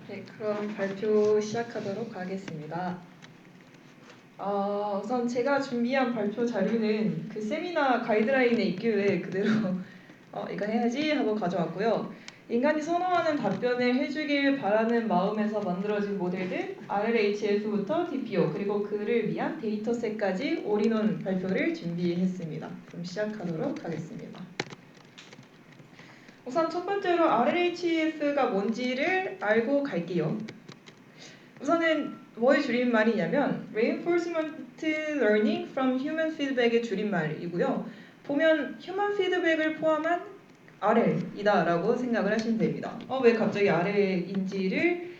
네, 그럼 발표 시작하도록 하겠습니다. 우선 제가 준비한 발표 자료는 그 세미나 가이드라인에 있길래 그대로 이거 해야지 하고 가져왔고요. 인간이 선호하는 답변을 해주길 바라는 마음에서 만들어진 모델들 RLHF부터 DPO 그리고 그를 위한 데이터셋까지 올인원 발표를 준비했습니다. 그럼 시작하도록 하겠습니다. 우선 첫 번째로 RLHF가 뭔지를 알고 갈게요. 우선은 뭐의 줄임말이냐면 Reinforcement Learning from Human Feedback의 줄임말이고요. 보면 Human Feedback을 포함한 RL이다 라고 생각을 하시면 됩니다. 왜 갑자기 RL인지를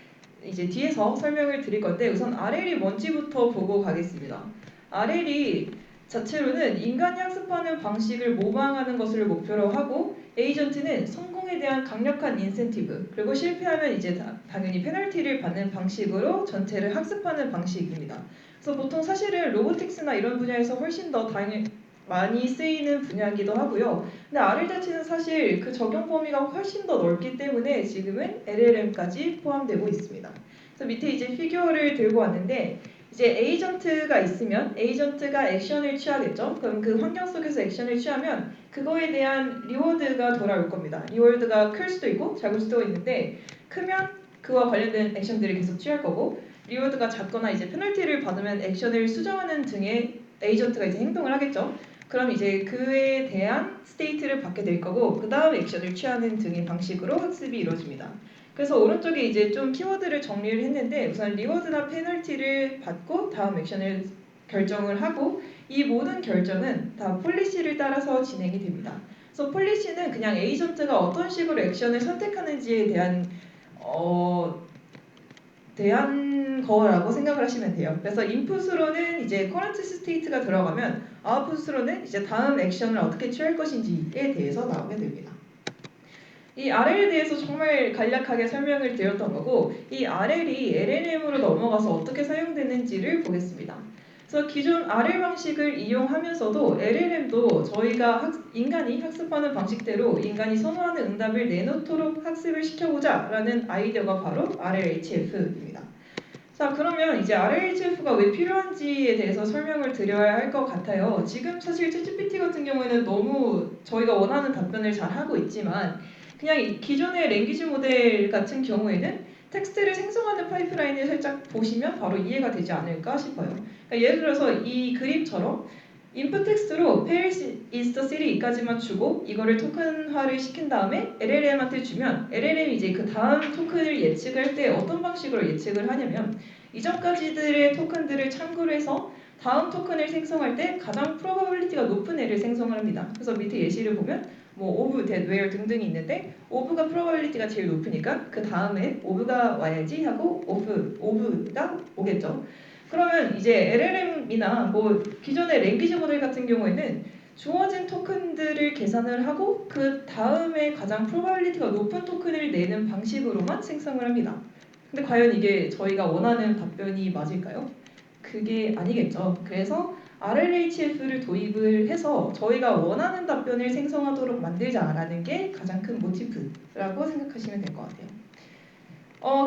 이제 뒤에서 설명을 드릴 건데 우선 RL이 뭔지부터 보고 가겠습니다. RL이 자체로는 인간이 학습하는 방식을 모방하는 것을 목표로 하고 에이전트는 성공에 대한 강력한 인센티브 그리고 실패하면 이제 당연히 페널티를 받는 방식으로 전체를 학습하는 방식입니다. 그래서 보통 사실은 로보틱스나 이런 분야에서 훨씬 더 많이 쓰이는 분야이기도 하고요. 근데 RL 자체는 사실 그 적용 범위가 훨씬 더 넓기 때문에 지금은 LLM까지 포함되고 있습니다. 그래서 밑에 이제 피규어를 들고 왔는데 이제 에이전트가 있으면 에이전트가 액션을 취하겠죠. 그럼 그 환경 속에서 액션을 취하면 그거에 대한 리워드가 돌아올 겁니다. 리워드가 클 수도 있고 작을 수도 있는데 크면 그와 관련된 액션들을 계속 취할 거고 리워드가 작거나 이제 페널티를 받으면 액션을 수정하는 등의 에이전트가 이제 행동을 하겠죠. 그럼 이제 그에 대한 스테이트를 받게 될 거고 그 다음 액션을 취하는 등의 방식으로 학습이 이루어집니다. 그래서 오른쪽에 이제 좀 키워드를 정리를 했는데 우선 리워드나 페널티를 받고 다음 액션을 결정을 하고 이 모든 결정은 다 폴리시를 따라서 진행이 됩니다. 그래서 폴리시는 그냥 에이전트가 어떤 식으로 액션을 선택하는지에 대한 거라고 생각을 하시면 돼요. 그래서 인풋으로는 이제 current state가 들어가면 아웃풋으로는 이제 다음 액션을 어떻게 취할 것인지에 대해서 나오게 됩니다. 이 RL에 대해서 정말 간략하게 설명을 드렸던 거고 이 RL이 LLM으로 넘어가서 어떻게 사용되는지를 보겠습니다. 그래서 기존 RL 방식을 이용하면서도 LLM도 저희가 인간이 학습하는 방식대로 인간이 선호하는 응답을 내놓도록 학습을 시켜보자 라는 아이디어가 바로 RLHF입니다. 자, 그러면 이제 RLHF가 왜 필요한지에 대해서 설명을 드려야 할 것 같아요. 지금 사실 챗GPT 같은 경우에는 너무 저희가 원하는 답변을 잘 하고 있지만 그냥 기존의 랭귀지 모델 같은 경우에는 텍스트를 생성하는 파이프라인을 살짝 보시면 바로 이해가 되지 않을까 싶어요. 그러니까 예를 들어서 이 그림처럼 input 텍스트로 Paris is the city까지만 주고 이거를 토큰화를 시킨 다음에 LLM한테 주면 LLM이 이제 그 다음 토큰을 예측할 때 어떤 방식으로 예측을 하냐면 이전까지들의 토큰들을 참고로 해서 다음 토큰을 생성할 때 가장 프로바빌리티가 높은 애를 생성을 합니다. 그래서 밑에 예시를 보면 뭐 of, that, where 등등이 있는데 of가 프로바빌리티가 제일 높으니까 그 다음에 of가 와야지 하고 of가 오겠죠. 그러면 이제 LLM이나 뭐 기존의 랭귀지 모델 같은 경우에는 주어진 토큰들을 계산을 하고 그 다음에 가장 프로바빌리티가 높은 토큰을 내는 방식으로만 생성을 합니다. 근데 과연 이게 저희가 원하는 답변이 맞을까요? 그게 아니겠죠. 그래서 RLHF를 도입을 해서 저희가 원하는 답변을 생성하도록 만들자라는 게 가장 큰 모티프라고 생각하시면 될 것 같아요.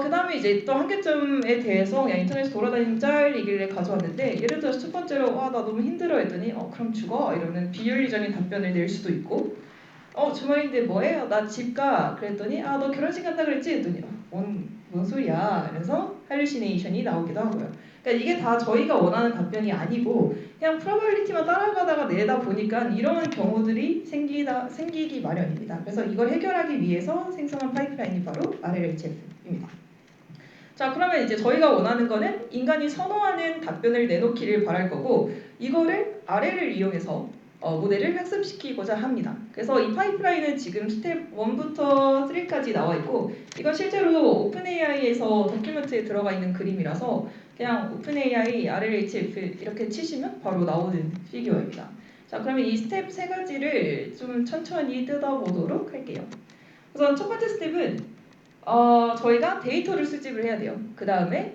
그 다음에 이제 또 한계점에 대해서 그냥 인터넷에 돌아다니는 짤이길래 가져왔는데 예를 들어서 첫 번째로 나 너무 힘들어 했더니 그럼 죽어 이러는 비윤리적인 답변을 낼 수도 있고 주말인데 뭐해? 나 집 가. 그랬더니 너 결혼식 간다 그랬지? 했더니 뭔 소리야? 그래서 할루시네이션이 나오기도 하고요. 그러니까 이게 다 저희가 원하는 답변이 아니고 그냥 프로바빌리티만 따라가다가 내다 보니까 이런 경우들이 생기기 마련입니다. 그래서 이걸 해결하기 위해서 생성한 파이프라인이 바로 RLHF입니다. 자, 그러면 이제 저희가 원하는 거는 인간이 선호하는 답변을 내놓기를 바랄 거고 이거를 RL을 이용해서 모델을 학습시키고자 합니다. 그래서 이 파이프라인은 지금 스텝 1부터 3까지 나와 있고 이건 실제로 오픈AI에서 다큐멘트에 들어가 있는 그림이라서 그냥 오픈AI RLHF 이렇게 치시면 바로 나오는 피규어입니다. 자, 그러면 이 스텝 3가지를 좀 천천히 뜯어보도록 할게요. 우선 첫 번째 스텝은 저희가 데이터를 수집을 해야 돼요. 그 다음에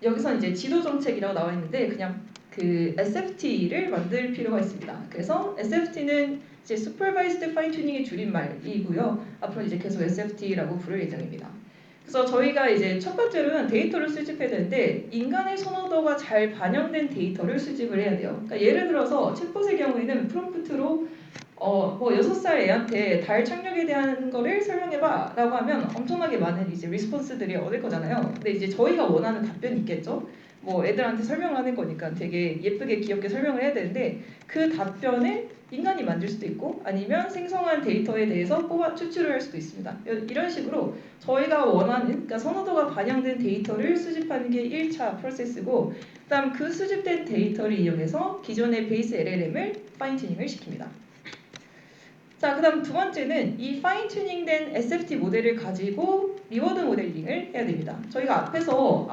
여기서 이제 지도 정책이라고 나와 있는데 그냥 그 SFT를 만들 필요가 있습니다. 그래서 SFT는 이제 Supervised Fine Tuning의 줄임말이고요. 앞으로 이제 계속 SFT라고 부를 예정입니다. 그래서 저희가 이제 첫 번째로는 데이터를 수집해야 되는데 인간의 선호도가 잘 반영된 데이터를 수집을 해야 돼요. 그러니까 예를 들어서 챗봇의 경우에는 프롬프트로 뭐 6살 애한테 달 착륙에 대한 거를 설명해봐 라고 하면 엄청나게 많은 이제 리스폰스들이 얻을 거잖아요. 근데 이제 저희가 원하는 답변이 있겠죠. 뭐 애들한테 설명하는 거니까 되게 예쁘게 귀엽게 설명을 해야 되는데 그 답변을 인간이 만들 수도 있고 아니면 생성한 데이터에 대해서 뽑아 추출을 할 수도 있습니다. 이런 식으로 저희가 원하는 그러니까 선호도가 반영된 데이터를 수집하는 게 1차 프로세스고 그다음 그 수집된 데이터를 이용해서 기존의 베이스 LLM을 파인 튜닝을 시킵니다. 자, 그 다음 두 번째는 이 파인 튜닝된 SFT 모델을 가지고 리워드 모델링을 해야 됩니다. 저희가 앞에서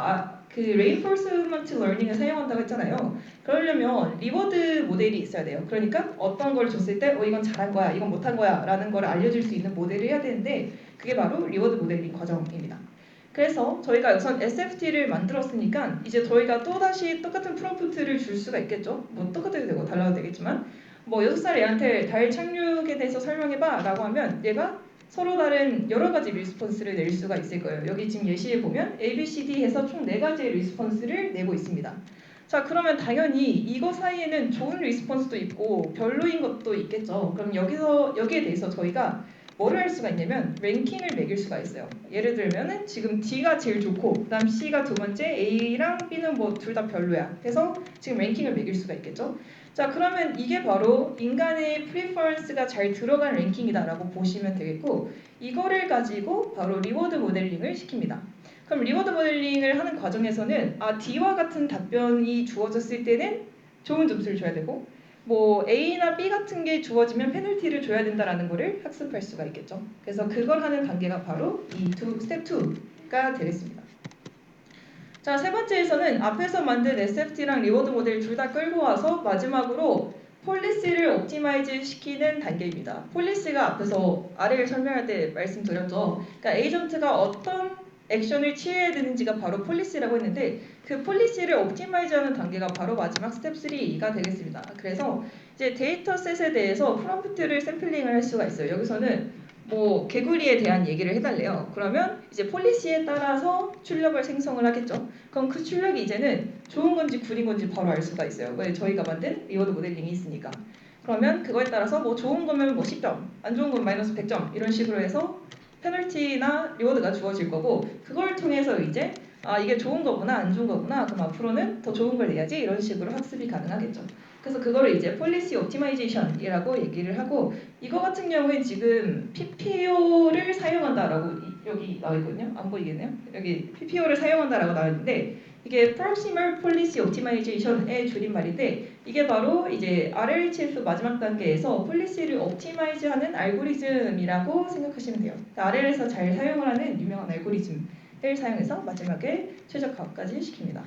그 reinforcement learning을 사용한다고 했잖아요. 그러려면 리워드 모델이 있어야 돼요. 그러니까 어떤 걸 줬을 때 이건 잘한 거야, 이건 못한 거야 라는 걸 알려줄 수 있는 모델을 해야 되는데 그게 바로 리워드 모델링 과정입니다. 그래서 저희가 우선 SFT를 만들었으니까 이제 저희가 또다시 똑같은 프롬프트를 줄 수가 있겠죠. 뭐 똑같아도 되고 달라도 되겠지만 뭐 6살 애한테 달 착륙에 대해서 설명해봐 라고 하면 얘가 서로 다른 여러 가지 리스폰스를 낼 수가 있을 거예요. 여기 지금 예시에 보면 A, B, C, D 해서 총 4가지의 리스폰스를 내고 있습니다. 자, 그러면 당연히 이거 사이에는 좋은 리스폰스도 있고 별로인 것도 있겠죠. 그럼 여기에 대해서 저희가 뭐를 할 수가 있냐면 랭킹을 매길 수가 있어요. 예를 들면은 지금 D가 제일 좋고 그다음 C가 두 번째, A랑 B는 뭐 둘 다 별로야. 해서 지금 랭킹을 매길 수가 있겠죠. 자, 그러면 이게 바로 인간의 프리퍼런스가 잘 들어간 랭킹이다라고 보시면 되겠고 이거를 가지고 바로 리워드 모델링을 시킵니다. 그럼 리워드 모델링을 하는 과정에서는 D와 같은 답변이 주어졌을 때는 좋은 점수를 줘야 되고 뭐 A나 B 같은 게 주어지면 페널티를 줘야 된다라는 거를 학습할 수가 있겠죠. 그래서 그걸 하는 단계가 바로 이 스텝 2가 되겠습니다. 자, 세 번째에서는 앞에서 만든 SFT랑 리워드 모델 둘 다 끌고 와서 마지막으로 폴리시를 옵티마이즈 시키는 단계입니다. 폴리시가 앞에서 아래를 설명할 때 말씀드렸죠. 그러니까 에이전트가 어떤 액션을 취해야 되는지가 바로 폴리시라고 했는데 그 폴리시를 옵티마이즈하는 단계가 바로 마지막 스텝 3가 되겠습니다. 그래서 이제 데이터셋에 대해서 프롬프트를 샘플링을 할 수가 있어요. 여기서는 뭐 개구리에 대한 얘기를 해달래요. 그러면 이제 폴리시에 따라서 출력을 생성을 하겠죠. 그럼 그 출력이 이제는 좋은 건지 구린 건지 바로 알 수가 있어요. 왜 저희가 만든 리워드 모델링이 있으니까. 그러면 그거에 따라서 뭐 좋은 거면 뭐 10점, 안 좋은 건 마이너스 100점 이런 식으로 해서 페널티나 리워드가 주어질 거고 그걸 통해서 이제 이게 좋은 거구나 안 좋은 거구나 그럼 앞으로는 더 좋은 걸 내야지 이런 식으로 학습이 가능하겠죠. 그래서 그거를 이제 폴리시 옵티마이제이션이라고 얘기를 하고 이거 같은 경우에 지금 PPO를 사용한다라고 여기 나와 있거든요. 안 보이겠네요. 여기 PPO를 사용한다라고 나와 있는데 이게 Proximal Policy Optimization의 줄임말인데 이게 바로 이제 RLHF 마지막 단계에서 폴리시를 옵티마이즈하는 알고리즘이라고 생각하시면 돼요. RL에서 잘 사용을 하는 유명한 알고리즘을 사용해서 마지막에 최적화까지 시킵니다.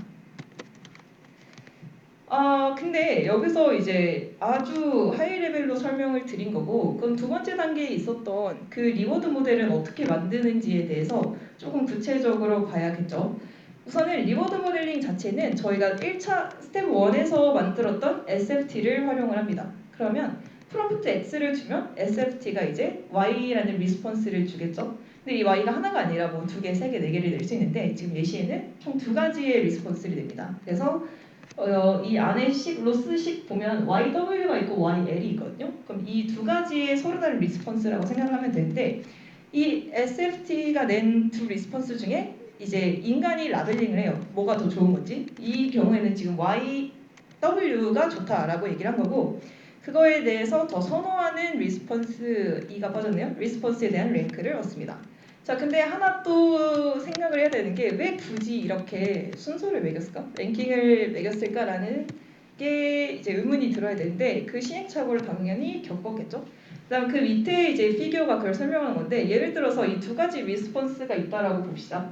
근데 여기서 이제 아주 하이 레벨로 설명을 드린 거고 그럼 두 번째 단계에 있었던 그 리워드 모델은 어떻게 만드는지에 대해서 조금 구체적으로 봐야겠죠. 우선은 리워드 모델링 자체는 저희가 1차 스텝 1에서 만들었던 SFT를 활용을 합니다. 그러면 프롬프트 X를 주면 SFT가 이제 Y라는 리스폰스를 주겠죠. 근데 이 Y가 하나가 아니라 뭐 2개, 3개, 4개를 낼 수 있는데 지금 예시에는 총 2가지의 리스폰스를 냅니다. 그래서 이 안에 로스식 보면 YW가 있고 YL이 있거든요. 그럼 이 2가지의 서로 다른 리스폰스라고 생각하면 되는데 이 SFT가 낸 2 리스폰스 중에 이제 인간이 라벨링을 해요. 뭐가 더 좋은 건지. 이 경우에는 지금 YW가 좋다라고 얘기를 한 거고 그거에 대해서 더 선호하는 리스폰스 E가 빠졌네요. 리스폰스에 대한 랭크를 얻습니다. 자, 근데 하나 또 생각을 해야 되는 게 왜 굳이 이렇게 순서를 매겼을까? 랭킹을 매겼을까라는 게 이제 의문이 들어야 되는데 그 시행착오를 당연히 겪었겠죠. 그다음 그 밑에 이제 피규어가 그걸 설명하는 건데 예를 들어서 이 2가지 리스폰스가 있다라고 봅시다.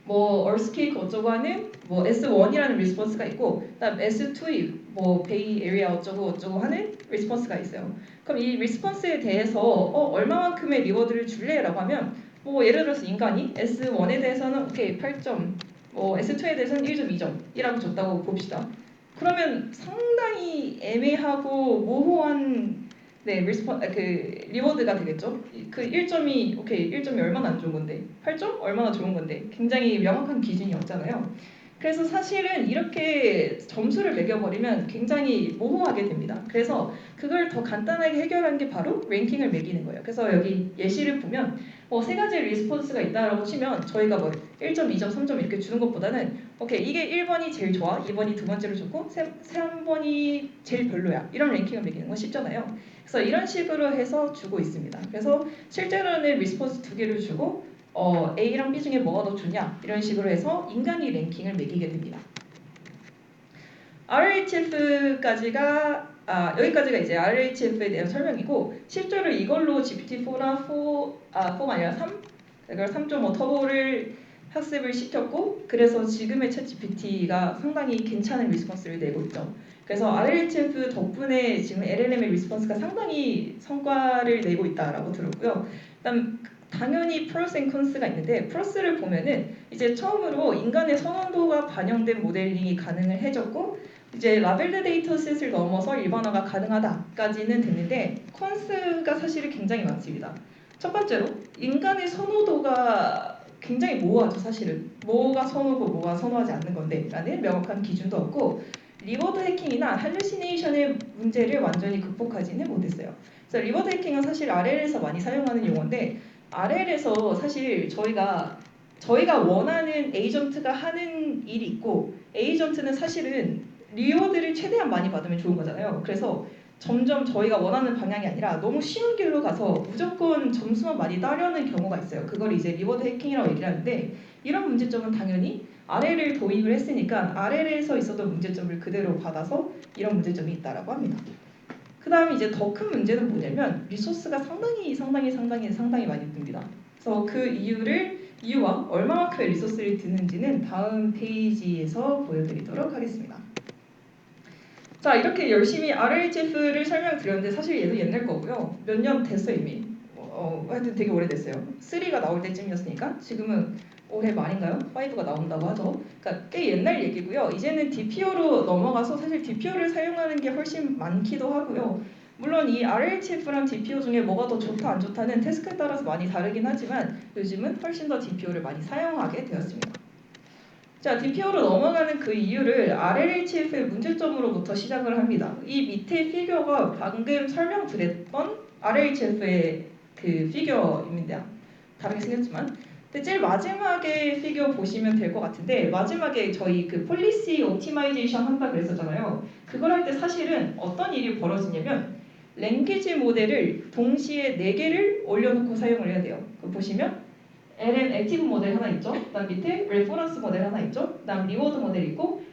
뭐 얼스케이크 어쩌고 하는 뭐 S1이라는 리스폰스가 있고 그다음 S2 뭐 베이 에리아 어쩌고 하는 리스폰스가 있어요. 그럼 이 리스폰스에 대해서 얼마만큼의 리워드를 줄래라고 하면 뭐 예를 들어서 인간이 S1에 대해서는 오케이 8점, 뭐 S2에 대해서는 1.2점이라고 줬다고 봅시다. 그러면 상당히 애매하고 모호한 네, 리워드가 되겠죠. 그 1점이 오케이, 1점이 얼마나 안 좋은 건데, 8점 얼마나 좋은 건데, 굉장히 명확한 기준이 없잖아요. 그래서 사실은 이렇게 점수를 매겨버리면 굉장히 모호하게 됩니다. 그래서 그걸 더 간단하게 해결하는 게 바로 랭킹을 매기는 거예요. 그래서 여기 예시를 보면 세 가지 리스폰스가 있다라고 치면 저희가 1점, 2점, 3점 이렇게 주는 것보다는 오케이, 이게 1번이 제일 좋아, 2번이 두 번째로 좋고 3번이 제일 별로야, 이런 랭킹을 매기는 건 쉽잖아요. 그래서 이런 식으로 해서 주고 있습니다. 그래서 실제로는 리스폰스 2개를 주고 A랑 B 중에 뭐가 더 좋냐, 이런 식으로 해서 인간이 랭킹을 매기게 됩니다. 여기까지가 이제 RHF에 대한 설명이고, 실제로 이걸로 GPT-4나 4가 아니라 3, 그러니까 3.5 터보를 학습을 시켰고, 그래서 지금의 챗GPT가 상당히 괜찮은 리스폰스를 내고 있죠. 그래서 RLHF 덕분에 지금 LLM의 리스폰스가 상당히 성과를 내고 있다라고 들었고요. 일단 당연히 프로스 앤 컨스가 있는데, 프로스를 보면은 이제 처음으로 인간의 선호도가 반영된 모델링이 가능해졌고, 이제 라벨드 데이터셋을 넘어서 일반화가 가능하다까지는 됐는데, 컨스가 사실은 굉장히 많습니다. 첫 번째로 인간의 선호도가 굉장히 모호하죠. 사실은 뭐가 선호고 뭐가 선호하지 않는 건데 라는 명확한 기준도 없고, 리워드 해킹이나 할루시네이션의 문제를 완전히 극복하지는 못했어요. 그래서 리워드 해킹은 사실 RL에서 많이 사용하는 용어인데, RL에서 사실 저희가 원하는 에이전트가 하는 일이 있고, 에이전트는 사실은 리워드를 최대한 많이 받으면 좋은 거잖아요. 그래서 점점 저희가 원하는 방향이 아니라 너무 쉬운 길로 가서 무조건 점수만 많이 따려는 경우가 있어요. 그걸 이제 리워드 해킹이라고 얘기를 하는데, 이런 문제점은 당연히 RL을 도입을 했으니까 RL에서 있었던 문제점을 그대로 받아서 이런 문제점이 있다라고 합니다. 그 다음에 이제 더 큰 문제는 뭐냐면 리소스가 상당히 많이 듭니다. 그래서 그 이유와 얼마만큼의 리소스를 드는지는 다음 페이지에서 보여드리도록 하겠습니다. 자, 이렇게 열심히 RHF를 설명드렸는데 사실 얘도 옛날 거고요. 몇 년 됐어요 이미. 하여튼 되게 오래됐어요. 3가 나올 때쯤이었으니까 지금은 올해 말인가요? 5가 나온다고 하죠. 그러니까 꽤 옛날 얘기고요. 이제는 DPO로 넘어가서 사실 DPO를 사용하는 게 훨씬 많기도 하고요. 물론 이 RLTF랑 DPO 중에 뭐가 더 좋다 안 좋다는 태스크에 따라서 많이 다르긴 하지만 요즘은 훨씬 더 DPO를 많이 사용하게 되었습니다. 자, DPO로 넘어가는 그 이유를 RLHF의 문제점으로부터 시작을 합니다. 이 밑에 피겨가 방금 설명드렸던 RLHF의 그 피겨입니다. 다르게 생겼지만. 근데 제일 마지막에 피겨 보시면 될 것 같은데, 마지막에 저희 그 폴리시 옵티마이제이션 한다 그랬었잖아요. 그걸 할 때 사실은 어떤 일이 벌어지냐면 랭귀지 모델을 동시에 4개를 올려놓고 사용을 해야 돼요. 그거 보시면 LM 액티브 모델 하나 있죠. 그다음 밑에 레퍼런스 모델 하나 있죠. 그다음 리워드 모델 있고,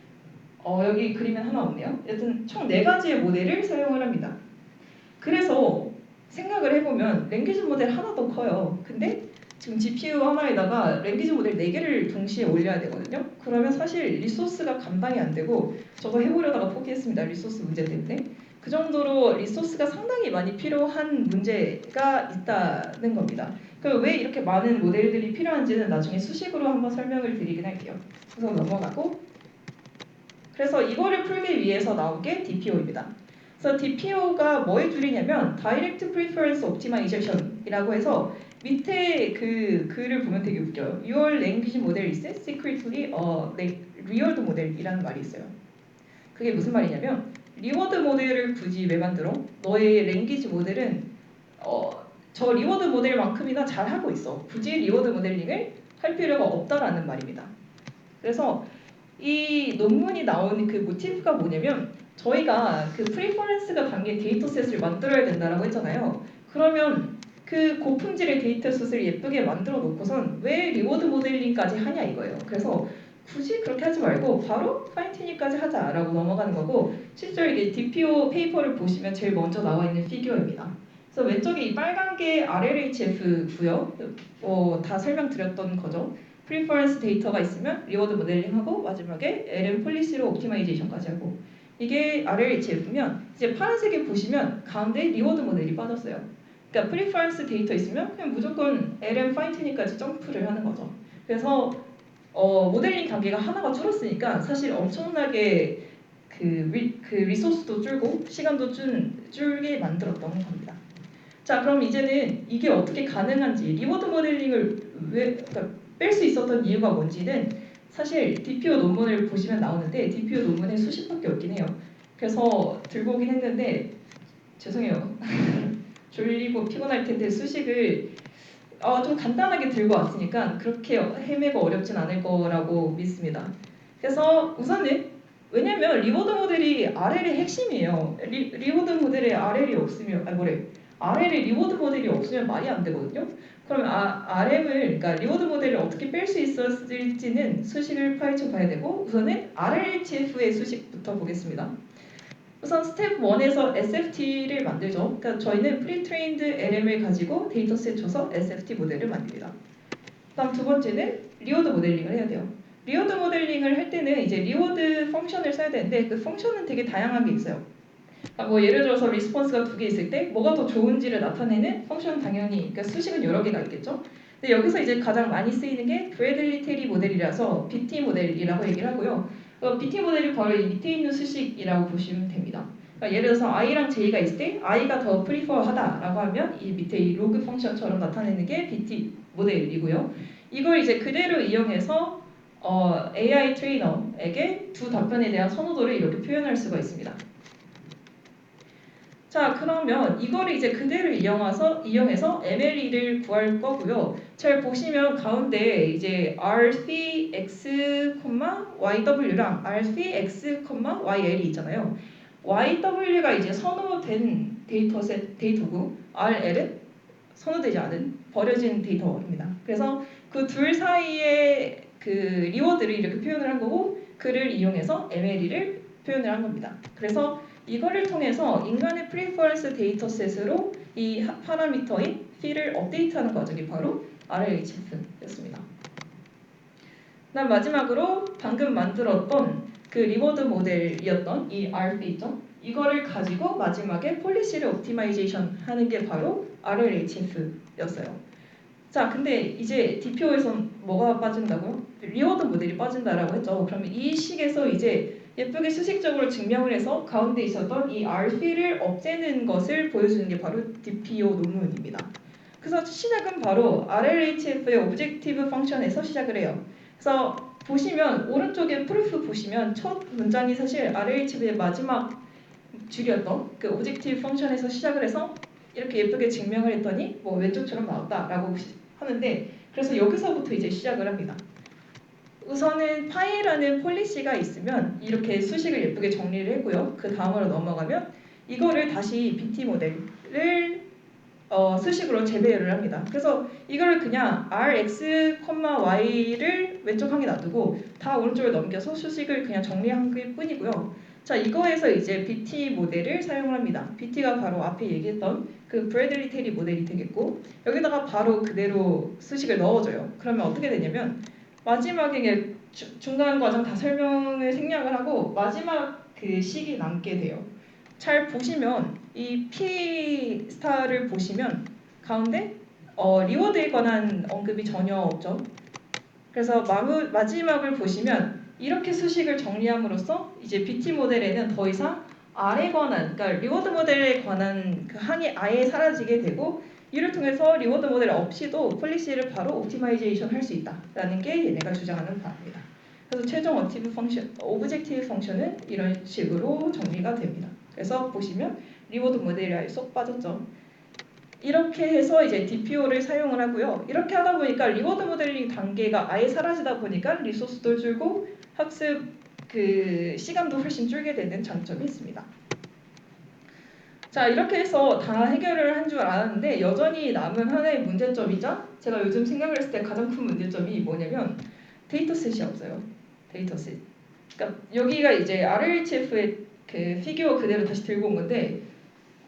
여기 그림엔 하나 없네요. 여튼 총 4가지의 모델을 사용을 합니다. 그래서 생각을 해보면 랭귀지 모델 하나 더 커요. 근데 지금 GPU 하나에다가 랭귀지 모델 4개를 동시에 올려야 되거든요. 그러면 사실 리소스가 감당이 안 되고 저도 해보려다가 포기했습니다. 리소스 문제 때문에. 그 정도로 리소스가 상당히 많이 필요한 문제가 있다는 겁니다. 그럼 왜 이렇게 많은 모델들이 필요한지는 나중에 수식으로 한번 설명을 드리긴 할게요. 그래서 넘어가고, 그래서 이거를 풀기 위해서 나온 게 DPO입니다. 그래서 DPO가 뭐의 줄이냐면 Direct Preference Optimization이라고 해서 밑에 그 글을 보면 되게 웃겨요. Your language model is secretly a reward model이라는 말이 있어요. 그게 무슨 말이냐면 리워드 모델을 굳이 왜 만들어? 너의 랭귀지 모델은 저 리워드 모델만큼이나 잘하고 있어. 굳이 리워드 모델링을 할 필요가 없다라는 말입니다. 그래서 이 논문이 나온 그 모티브가 뭐냐면, 저희가 그 프리퍼런스가 담긴 데이터셋을 만들어야 된다라고 했잖아요. 그러면 그 고품질의 데이터셋을 예쁘게 만들어 놓고선 왜 리워드 모델링까지 하냐 이거예요. 그래서 굳이 그렇게 하지 말고 바로 파인튜닝까지 하자라고 넘어가는 거고, 실제로 이게 DPO 페이퍼를 보시면 제일 먼저 나와 있는 피규어입니다. 그래서 왼쪽에 이 빨간 게 RLHF고요. 다 설명드렸던 거죠. 프리퍼런스 데이터가 있으면 리워드 모델링하고 마지막에 LM 폴리시로 옵티마이제이션까지 하고, 이게 RLHF면 이제 파란색에 보시면 가운데 리워드 모델이 빠졌어요. 그러니까 프리퍼런스 데이터 있으면 그냥 무조건 LM 파인튜닝까지 점프를 하는 거죠. 그래서 모델링 단계가 하나가 줄었으니까 사실 엄청나게 그 리소스도 줄고 시간도 줄게 만들었던 겁니다. 자, 그럼 이제는 이게 어떻게 가능한지, 리워드 모델링을 왜 뺄 수 있었던 이유가 뭔지는 사실 DPO 논문을 보시면 나오는데 DPO 논문에 수식밖에 없긴 해요. 그래서 들고 오긴 했는데 죄송해요. 졸리고 피곤할 텐데 수식을 좀 간단하게 들고 왔으니까 그렇게 헤매고 어렵진 않을 거라고 믿습니다. 그래서 우선은 왜냐면 리워드 모델이 RL의 핵심이에요. 리워드 모델에 RL이 없으면 RL에 리워드 모델이 없으면 말이 안 되거든요. 그럼 RM을 그러니까 리워드 모델을 어떻게 뺄 수 있었을지는 수식을 파헤쳐 봐야 되고 우선은 RLHF의 수식부터 보겠습니다. 우선 스텝 1에서 SFT를 만들죠. 그러니까 저희는 프리트레인드 LM을 가지고 데이터셋 줘서 SFT 모델을 만듭니다. 다음 두 번째는 리워드 모델링을 해야 돼요. 리워드 모델링을 할 때는 이제 리워드 펑션을 써야 되는데 그 펑션은 되게 다양한 게 있어요. 그러니까 뭐 예를 들어서 리스폰스가 두 개 있을 때 뭐가 더 좋은지를 나타내는 펑션 당연히 그러니까 수식은 여러 개가 있겠죠. 근데 여기서 이제 가장 많이 쓰이는 게 브래들리 테리 모델이라서 BT 모델이라고 얘기를 하고요. BT 모델이 바로 이 밑에 있는 수식이라고 보시면 됩니다. 그러니까 예를 들어서 i랑 j가 있을 때 i가 더 프리퍼하다라고 하면 이 밑에 이 로그 펑션처럼 나타내는 게 BT 모델이고요. 이걸 이제 그대로 이용해서 AI 트레이너에게 두 답변에 대한 선호도를 이렇게 표현할 수가 있습니다. 자, 그러면 이거를 이제 그대로 이용해서 MLE를 구할 거고요. 잘 보시면 가운데 이제 RCX, YW랑 RCX, YL이 있잖아요. YW가 이제 선호된 데이터고 RL은 선호되지 않은 버려진 데이터입니다. 그래서 그 둘 사이에 그 리워드를 이렇게 표현을 한 거고 그를 이용해서 MLE를 표현을 한 겁니다. 그래서 이거를 통해서 인간의 프리퍼런스 데이터셋으로 이 파라미터인 P를 업데이트하는 과정이 바로 RLHF였습니다. 그다음 마지막으로 방금 만들었던 그 리워드 모델이었던 이 RP 있죠? 이거를 가지고 마지막에 폴리시를 옵티마이제이션 하는 게 바로 RLHF였어요. 자, 근데 이제 DPO에선 뭐가 빠진다고요? 리워드 모델이 빠진다라고 했죠. 그러면 이 식에서 이제 예쁘게 수식적으로 증명을 해서 가운데 있었던 이 RP를 없애는 것을 보여주는 게 바로 DPO 논문입니다. 그래서 시작은 바로 RLHF의 오브젝티브 펑션에서 시작을 해요. 그래서 보시면 오른쪽에 프루프 보시면 첫 문장이 사실 RLHF의 마지막 줄이었던 그 오브젝티브 펑션에서 시작을 해서 이렇게 예쁘게 증명을 했더니 뭐 왼쪽처럼 나왔다라고 하는데 그래서 여기서부터 이제 시작을 합니다. 우선은 파이라는 폴리시가 있으면 이렇게 수식을 예쁘게 정리를 했고요. 그 다음으로 넘어가면 이거를 다시 BT 모델을 수식으로 재배열을 합니다. 그래서 이걸 그냥 RX, Y를 왼쪽 항에 놔두고 다 오른쪽에 넘겨서 수식을 그냥 정리한 게 뿐이고요. 자, 이거에서 이제 BT 모델을 사용을 합니다. BT가 바로 앞에 얘기했던 그 브래들리 테리 모델이 되겠고 여기다가 바로 그대로 수식을 넣어줘요. 그러면 어떻게 되냐면 마지막에 중간 과정 다 설명을 생략을 하고 마지막 그 식이 남게 돼요. 잘 보시면 이 P 스타를 보시면 가운데 리워드에 관한 언급이 전혀 없죠. 그래서 마지막을 보시면 이렇게 수식을 정리함으로써 이제 BT 모델에는 더 이상 R에 관한, 그러니까 리워드 모델에 관한 그 항이 아예 사라지게 되고 이를 통해서 리워드 모델 없이도 폴리시를 바로 옵티마이제이션 할 수 있다라는 게 얘네가 주장하는 바입니다. 그래서 최종 오브젝티브 펑션은 이런 식으로 정리가 됩니다. 그래서 보시면 리워드 모델이 아예 쏙 빠졌죠. 이렇게 해서 이제 DPO를 사용을 하고요. 이렇게 하다 보니까 리워드 모델링 단계가 아예 사라지다 보니까 리소스도 줄고 학습 그 시간도 훨씬 줄게 되는 장점이 있습니다. 자, 이렇게 해서 다 해결을 한 줄 알았는데 여전히 남은 하나의 문제점이자 제가 요즘 생각을 했을 때 가장 큰 문제점이 뭐냐면 데이터셋이 없어요. 데이터셋. 그러니까 여기가 이제 RLHF의 그 피규어 그대로 다시 들고 온 건데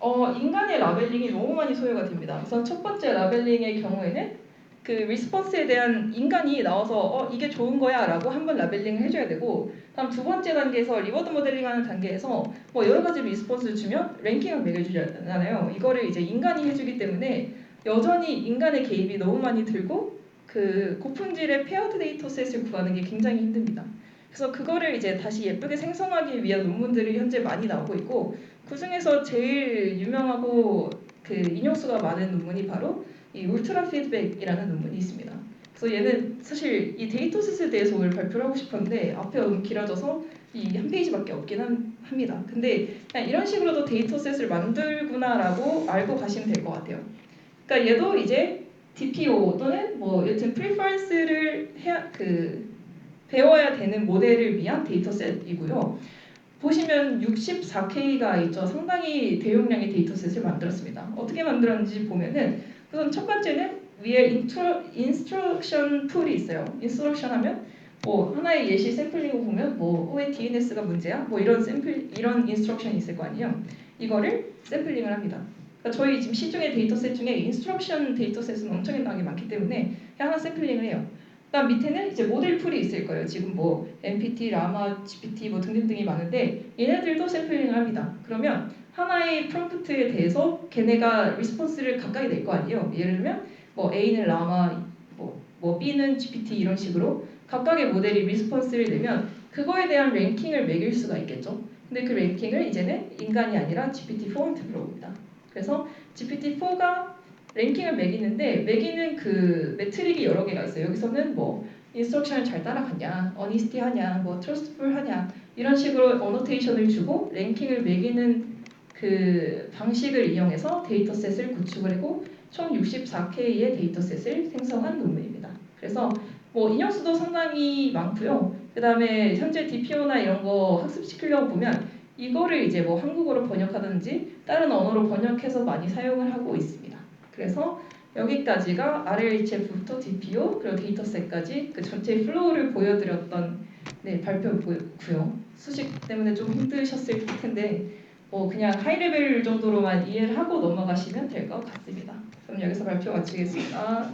인간의 라벨링이 너무 많이 소요가 됩니다. 우선 첫 번째 라벨링의 경우에는 그 리스폰스에 대한 인간이 나와서 이게 좋은 거야 라고 한번 라벨링을 해줘야 되고 다음 두 번째 단계에서 리워드 모델링하는 단계에서 뭐 여러 가지 리스폰스를 주면 랭킹을 매겨주잖아요. 이거를 이제 인간이 해주기 때문에 여전히 인간의 개입이 너무 많이 들고 그 고품질의 페어드 데이터셋을 구하는 게 굉장히 힘듭니다. 그래서 그거를 이제 다시 예쁘게 생성하기 위한 논문들이 현재 많이 나오고 있고 그 중에서 제일 유명하고 그 인용수가 많은 논문이 바로 이 울트라 피드백이라는 논문이 있습니다. 그래서 얘는 사실 이 데이터셋에 대해서 오늘 발표를 하고 싶었는데 앞에 너무 길어져서 이 한 페이지밖에 없긴 합니다. 근데 그냥 이런 식으로도 데이터셋을 만들구나라고 알고 가시면 될 것 같아요. 그러니까 얘도 이제 DPO 또는 뭐 여튼 프리퍼런스를 배워야 되는 모델을 위한 데이터셋이고요. 보시면 64K가 있죠. 상당히 대용량의 데이터셋을 만들었습니다. 어떻게 만들었는지 보면은 우선 첫 번째는 위에 인스트럭션 풀이 있어요. 인스트럭션 하면 뭐 하나의 예시 샘플링을 보면 뭐 왜 DNS가 문제야? 뭐 이런 인스트럭션이 있을 거 아니에요. 이거를 샘플링을 합니다. 그러니까 저희 지금 시중의 데이터셋 중에 인스트럭션 데이터셋은 엄청나게 많기 때문에 그냥 하나 샘플링을 해요. 그다음 밑에는 이제 모델 풀이 있을 거예요. 지금 뭐 MPT, 라마, GPT 뭐 등등등이 많은데 얘네들도 샘플링을 합니다. 그러면 하나의 프롬프트에 대해서 걔네가 리스폰스를 각각이 낼 거 아니에요. 예를 들면 뭐 A는 라마, 뭐 B는 GPT 이런 식으로 각각의 모델이 리스폰스를 내면 그거에 대한 랭킹을 매길 수가 있겠죠. 근데 그 랭킹을 이제는 인간이 아니라 GPT-4한테 물어봅니다. 그래서 GPT-4가 랭킹을 매기는데 매기는 그 매트릭이 여러 개가 있어요. 여기서는 뭐 인스트럭션을 잘 따라가냐, 어니스티하냐, 뭐 트러스트풀하냐 이런 식으로 어노테이션을 주고 랭킹을 매기는 그 방식을 이용해서 데이터셋을 구축을 하고 총 64K의 데이터셋을 생성한 논문입니다. 그래서 뭐 인용수도 상당히 많고요. 그 다음에 현재 DPO나 이런 거 학습시키려고 보면 이거를 이제 뭐 한국어로 번역하든지 다른 언어로 번역해서 많이 사용을 하고 있습니다. 그래서 여기까지가 RLHF부터 DPO 그리고 데이터셋까지 그 전체 플로우를 보여드렸던 발표고요. 수식 때문에 좀 힘드셨을 텐데 그냥 하이레벨 정도로만 이해를 하고 넘어가시면 될 것 같습니다. 그럼 여기서 발표 마치겠습니다.